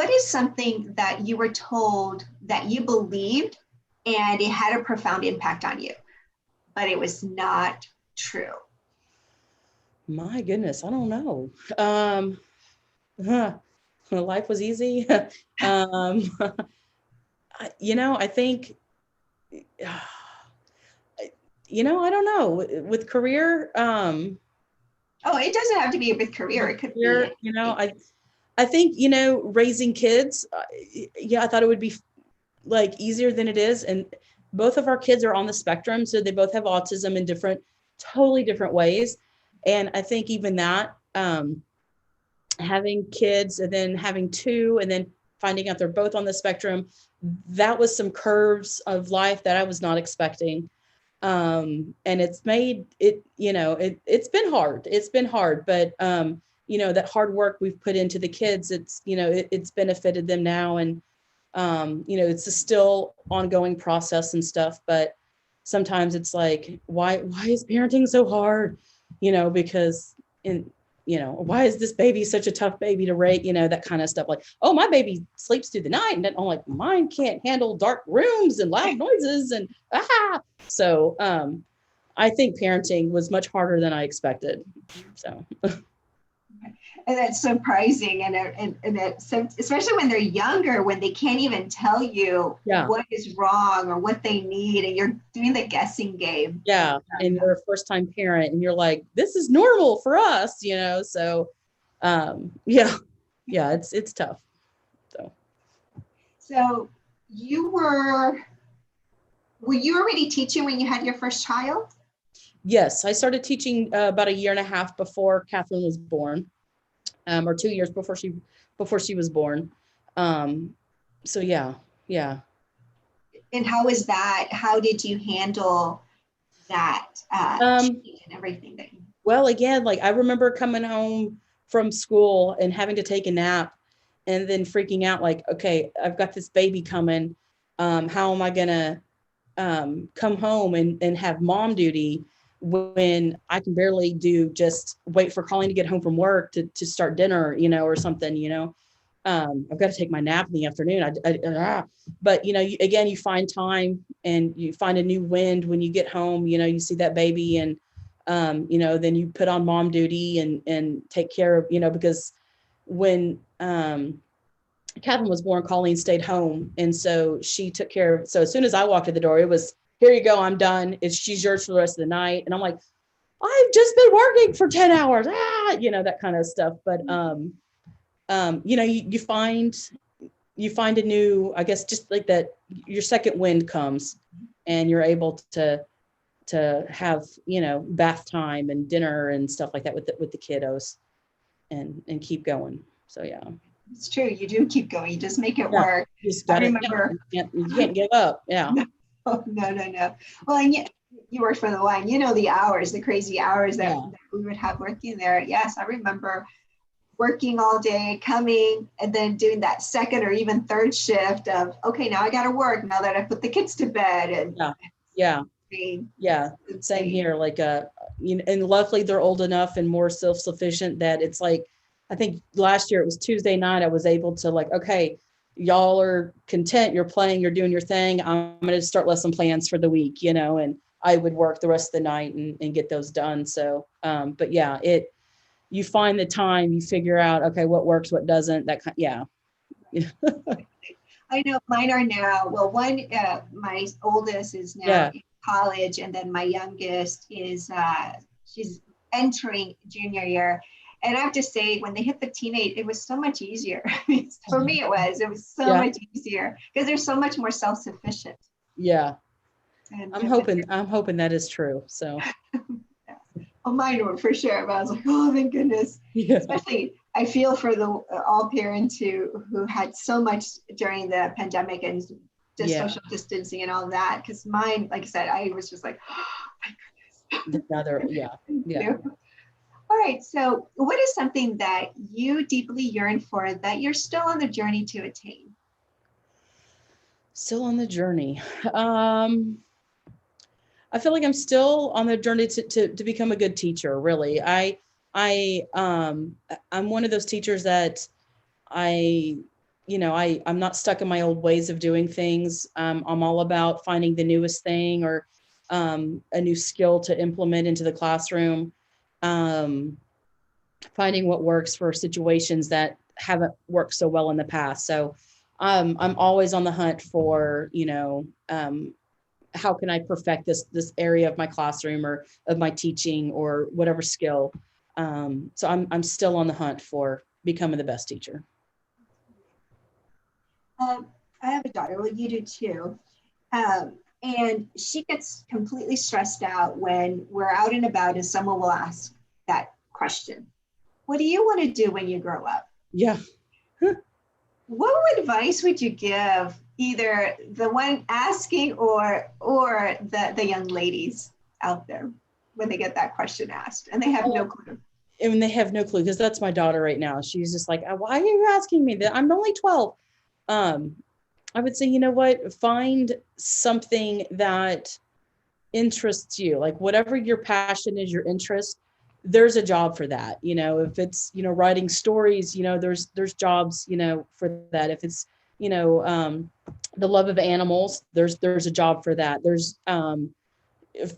what is something that you were told that you believed and it had a profound impact on you, but it was not true? My goodness, I don't know. Life was easy. I think, I don't know. With career, Oh, it doesn't have to be with career. It could be. I think, raising kids, I thought it would be like easier than it is. And both of our kids are on the spectrum. So they both have autism in totally different ways. And I think even that, having kids and then having two and then finding out they're both on the spectrum, that was some curves of life that I was not expecting. And it's made it, it's been hard. It's been hard, but, that hard work we've put into the kids, it's benefited them now. And, it's a still ongoing process and stuff, but sometimes it's like, why is parenting so hard? Because why is this baby such a tough baby to raise, that kind of stuff. Like, oh, my baby sleeps through the night. And then I'm like, mine can't handle dark rooms and loud noises and So I think parenting was much harder than I expected. So. And that's surprising. And especially when they're younger, when they can't even tell you what is wrong or what they need, and you're doing the guessing game. Yeah. And you're a first time parent and you're like, this is normal for us, so it's tough. So were you already teaching when you had your first child? Yes, I started teaching about a year and a half before Catherine was born. Or 2 years before she was born. So yeah. And how was that? How did you handle that and everything? Well, again, like I remember coming home from school and having to take a nap and then freaking out like, okay, I've got this baby coming. How am I gonna come home and have mom duty when I can barely just wait for Colleen to get home from work to start dinner, or something, I've got to take my nap in the afternoon. But, again, you find time and you find a new wind when you get home, you see that baby and, then you put on mom duty and take care of, because when Catherine was born, Colleen stayed home. And so she took care of, so as soon as I walked in the door, it was, here you go, I'm done. She's yours for the rest of the night. And I'm like, I've just been working for 10 hours, that kind of stuff. But, you find a new, I guess, just like that, your second wind comes and you're able to have, bath time and dinner and stuff like that with the kiddos and keep going. So, yeah. It's true. You do keep going. You just make it work. I remember. You can't give up. Yeah. No. Well, and you worked for the line. The hours, the crazy hours that we would have working there. Yes, I remember working all day, coming, and then doing that second or even third shift of, okay, now I got to work now that I put the kids to bed. And yeah. Same here. Like, and luckily they're old enough and more self-sufficient that it's like, I think last year it was Tuesday night. I was able to like, okay, y'all are content. You're playing, you're doing your thing. I'm going to start lesson plans for the week, and I would work the rest of the night and get those done. So, but yeah, you find the time, you figure out, okay, what works, what doesn't, that kind. Yeah. I know mine are now, well, one, my oldest is now in college, and then my youngest is, she's entering junior year. And I have to say, when they hit the teenage, it was so much easier. For me, it was so much easier because they're so much more self-sufficient. Yeah. And I'm hoping that is true. So. Well, mine were for sure, but I was like, oh, thank goodness. Yeah. Especially, I feel for all parents who had so much during the pandemic and just social distancing and all that. Because mine, like I said, I was just like, oh, my goodness. Yeah. All right. So what is something that you deeply yearn for that you're still on the journey to attain? Still on the journey. I feel like I'm still on the journey to become a good teacher. Really. I'm one of those teachers that I I'm not stuck in my old ways of doing things. I'm all about finding the newest thing or a new skill to implement into the classroom. Finding what works for situations that haven't worked so well in the past. So I'm always on the hunt for, how can I perfect this area of my classroom or of my teaching or whatever skill. So I'm still on the hunt for becoming the best teacher. I have a daughter, well, you do too. And she gets completely stressed out when we're out and about and someone will ask that question. What do you want to do when you grow up? Yeah. What advice would you give either the one asking or the young ladies out there when they get that question asked and they have no clue? And they have no clue, because that's my daughter right now. She's just like, why are you asking me that? I'm only 12. I would say, you know what, find something that interests you, like whatever your passion is, your interest, there's a job for that. If it's, writing stories, there's jobs, for that. If it's, the love of animals, there's a job for that.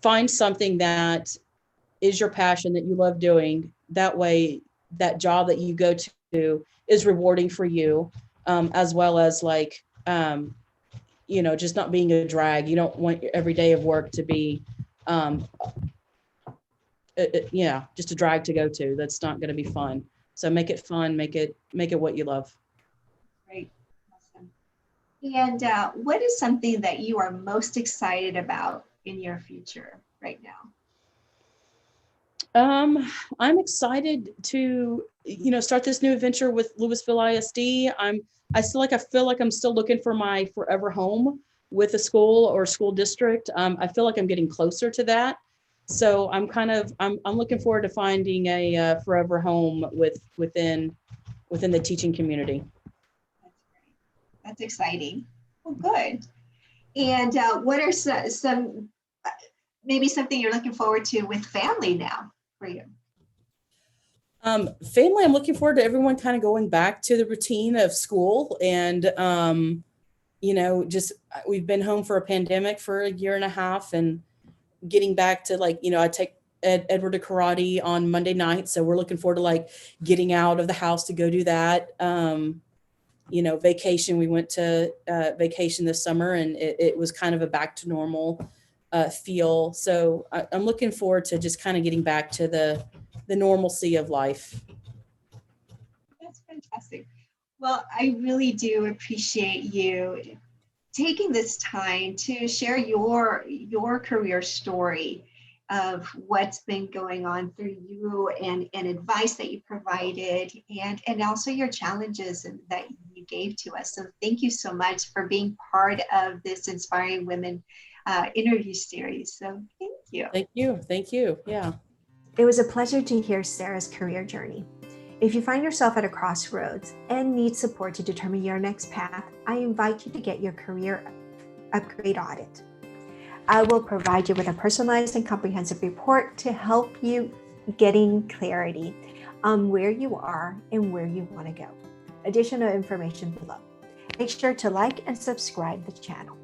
Find something that is your passion that you love doing. That way, that job that you go to is rewarding for you, as well as like, just not being a drag. You don't want every day of work to be, just a drag to go to. That's not going to be fun. So make it fun. Make it what you love. Great. Awesome. And what is something that you are most excited about in your future right now? I'm excited to, start this new adventure with Louisville ISD. I feel like I'm still looking for my forever home with a school or school district. I feel like I'm getting closer to that. So I'm looking forward to finding a forever home within the teaching community. That's great. That's exciting. Well, good. And what are some maybe something you're looking forward to with family now for you? Family, I'm looking forward to everyone kind of going back to the routine of school and, just we've been home for a pandemic for a year and a half and getting back to I take Edward to karate on Monday night. So we're looking forward to getting out of the house to go do that. Vacation, we went to vacation this summer and it was kind of a back to normal feel. So I'm looking forward to just kind of getting back to the normalcy of life. That's fantastic. Well, I really do appreciate you taking this time to share your career story of what's been going on through you and advice that you provided and also your challenges that you gave to us. So thank you so much for being part of this Inspiring Women interview series. So thank you. Thank you. Thank you. Yeah. It was a pleasure to hear Sarah's career journey. If you find yourself at a crossroads and need support to determine your next path, I invite you to get your career upgrade audit. I will provide you with a personalized and comprehensive report to help you getting clarity on where you are and where you want to go. Additional information below. Make sure to like and subscribe the channel.